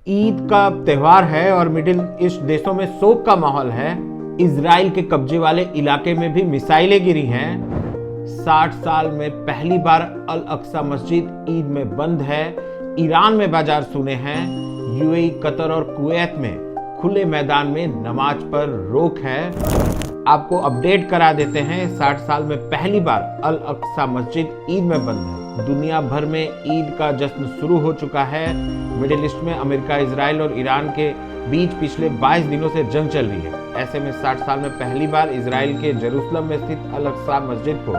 ईद का त्यौहार है और मिडिल ईस्ट देशों में शोक का माहौल है। इजराइल के कब्जे वाले इलाके में भी मिसाइलें गिरी हैं। 60 साल में पहली बार अल अक्सा मस्जिद ईद में बंद है। ईरान में बाजार सुने हैं। यूएई, कतर और कुवैत में खुले मैदान में नमाज पर रोक है। आपको अपडेट करा देते हैं, 60 साल में पहली बार अल अक्सा मस्जिद ईद में बंद है। दुनिया भर में ईद का जश्न शुरू हो चुका है। मिडिल ईस्ट में अमेरिका, इजराइल और ईरान के बीच पिछले 22 दिनों से जंग चल रही है। ऐसे में 60 साल में पहली बार इजराइल के जेरूसलम में स्थित अल अक्सा मस्जिद को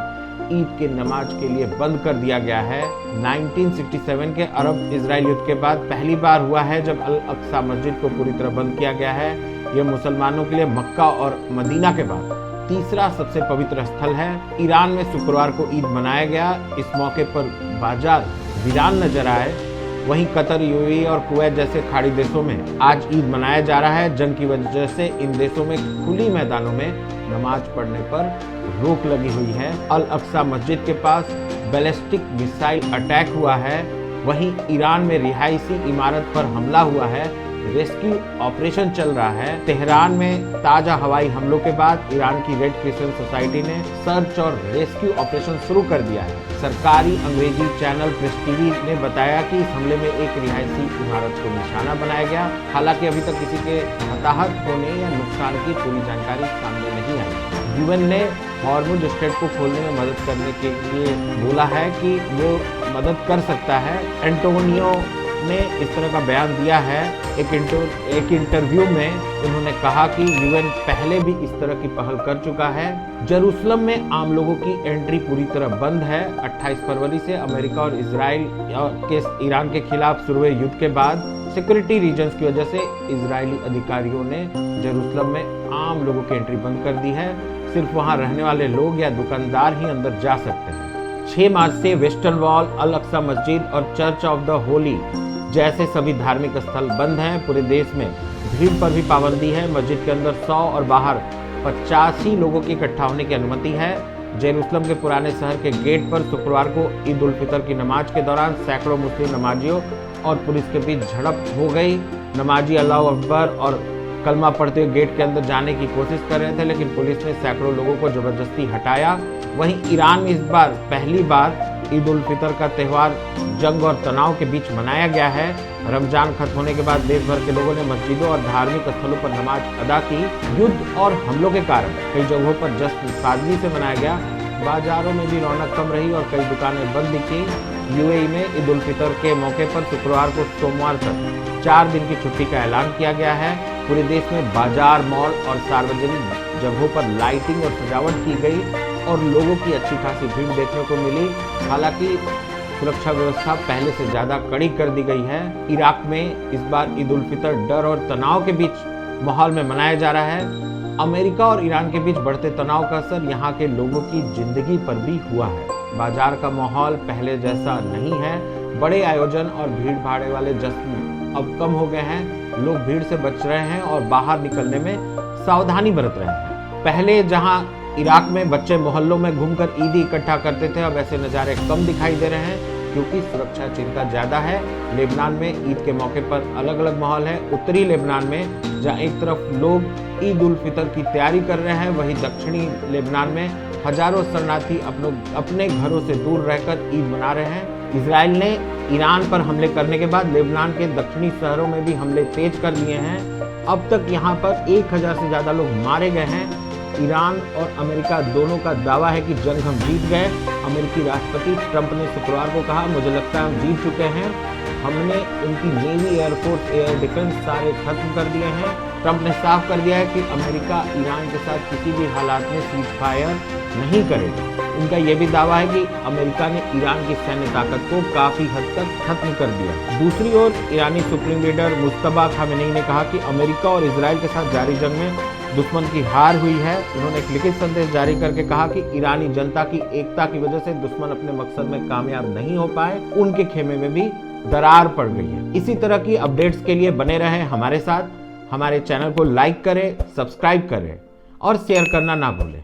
ईद के नमाज के लिए बंद कर दिया गया है। 1967 के अरब इजराइल युद्ध के बाद पहली बार हुआ है जब अल अक्सा मस्जिद को पूरी तरह बंद किया गया है। यह मुसलमानों के लिए मक्का और मदीना के बाद तीसरा सबसे पवित्र स्थल है। ईरान में शुक्रवार को ईद मनाया गया। इस मौके पर बाजार वीरान नजर आए। वहीं कतर, यूएई और कुवैत जैसे खाड़ी देशों में आज ईद मनाया जा रहा है। जंग की वजह से इन देशों में खुली मैदानों में नमाज पढ़ने पर रोक लगी हुई है। अल अक्सा मस्जिद के पास बैलिस्टिक मिसाइल अटैक हुआ है। वहीं ईरान में रिहायशी इमारत पर हमला हुआ है। रेस्क्यू ऑपरेशन चल रहा है। तेहरान में ताजा हवाई हमलों के बाद ईरान की रेड क्रिसेंट सोसाइटी ने सर्च और रेस्क्यू ऑपरेशन शुरू कर दिया है। सरकारी अंग्रेजी चैनल प्रेस टीवी ने बताया कि इस हमले में एक रिहायशी इमारत को निशाना बनाया गया। हालांकि अभी तक किसी के हताहत होने या नुकसान की पूरी जानकारी सामने नहीं आई। यूएन ने हॉर्मुज स्ट्रेट को खोलने में मदद करने के लिए बोला है कि वो मदद कर सकता है। एंटोनियो ने इस तरह का बयान दिया है। एक इंटरव्यू में उन्होंने कहा कि यूएन पहले भी इस तरह की पहल कर चुका है। जेरूसलम में आम लोगों की एंट्री पूरी तरह बंद है। 28 फरवरी से अमेरिका और इजराइल के ईरान के खिलाफ शुरू हुए युद्ध के बाद सिक्योरिटी रीजंस की वजह से इजरायली अधिकारियों ने जेरूसलम में आम लोगों की एंट्री बंद कर दी है। सिर्फ वहां रहने वाले लोग या दुकानदार ही अंदर जा सकते हैं। 6 मार्च से वेस्टर्न वॉल, अल अक्सा मस्जिद और चर्च ऑफ द होली जैसे सभी धार्मिक स्थल बंद हैं। पूरे देश में भीड़ पर भी पाबंदी है। मस्जिद के अंदर 100 और बाहर 85 लोगों के इकट्ठा होने की अनुमति है। जेरूसलम के पुराने शहर के गेट पर शुक्रवार को ईद उल फितर की नमाज के दौरान सैकड़ों मुस्लिम नमाजियों और पुलिस के बीच झड़प हो गई। नमाजी अल्लाह अकबर और कलमा पढ़ते हुए गेट के अंदर जाने की कोशिश कर रहे थे, लेकिन पुलिस ने सैकड़ों लोगों को जबरदस्ती हटाया। वहीं ईरान में इस बार पहली बार ईद उल फितर का त्यौहार जंग और तनाव के बीच मनाया गया है। रमजान खत्म होने के बाद देश भर के लोगों ने मस्जिदों और धार्मिक स्थलों पर नमाज अदा की। युद्ध और हमलों के कारण कई जगहों पर जश्न सादगी से मनाया गया। बाजारों में भी रौनक कम रही और कई दुकानें बंद दिखी। यूएई में ईद उल फितर के मौके पर शुक्रवार को सोमवार तक 4 दिन की छुट्टी का ऐलान किया गया है। पूरे देश में बाजार, मॉल और सार्वजनिक जगहों पर लाइटिंग और सजावट की गई और लोगों की अच्छी खासी भीड़ देखने को मिली। हालांकि सुरक्षा व्यवस्था पहले से ज्यादा कड़ी कर दी गई है। इराक में इस बार ईद उल फितर डर और तनाव के बीच माहौल में मनाया जा रहा है। अमेरिका और ईरान के बीच बढ़ते तनाव का असर यहाँ के लोगों की जिंदगी पर भी हुआ है। बाजार का माहौल पहले जैसा नहीं है। बड़े आयोजन और भीड़ भाड़ वाले जश्न अब कम हो गए हैं। लोग भीड़ से बच रहे हैं और बाहर निकलने में सावधानी बरत रहे हैं। पहले जहां इराक में बच्चे मोहल्लों में घूमकर ईदी इकट्ठा करते थे, अब ऐसे नज़ारे कम दिखाई दे रहे हैं क्योंकि सुरक्षा चिंता ज़्यादा है। लेबनान में ईद के मौके पर अलग अलग माहौल है। उत्तरी लेबनान में जहां एक तरफ लोग ईद उल फितर की तैयारी कर रहे हैं, वहीं दक्षिणी लेबनान में हजारों शरणार्थी अपने घरों से दूर रहकर ईद मना रहे हैं। इजराइल ने ईरान पर हमले करने के बाद लेबनान के दक्षिणी शहरों में भी हमले तेज कर दिए हैं। अब तक यहाँ पर 1000 से ज़्यादा लोग मारे गए हैं। ईरान और अमेरिका दोनों का दावा है कि जंग हम जीत गए। अमेरिकी राष्ट्रपति ट्रंप ने शुक्रवार को कहा, मुझे लगता है हम जीत चुके हैं। हमने उनकी नेवी, एयरफोर्स, एयर डिफेंस सारे खत्म कर दिए हैं। ट्रंप ने साफ कर दिया है कि अमेरिका ईरान के साथ किसी भी हालात में सीज फायर नहीं करेगा। उनका यह भी दावा है कि अमेरिका ने ईरान की सैन्य ताकत को काफी हद तक खत्म कर दिया। दूसरी ओर ईरानी सुप्रीम लीडर मुस्तफा खामेनी ने कहा कि अमेरिका और इजराइल के साथ जारी जंग में दुश्मन की हार हुई है। उन्होंने एक लिखित संदेश जारी करके कहा कि ईरानी जनता की एकता की वजह से दुश्मन अपने मकसद में कामयाब नहीं हो पाए। उनके खेमे में भी दरार पड़ गई है। इसी तरह की अपडेट्स के लिए बने रहें हमारे साथ। हमारे चैनल को लाइक करें, सब्सक्राइब करें और शेयर करना ना भूलें।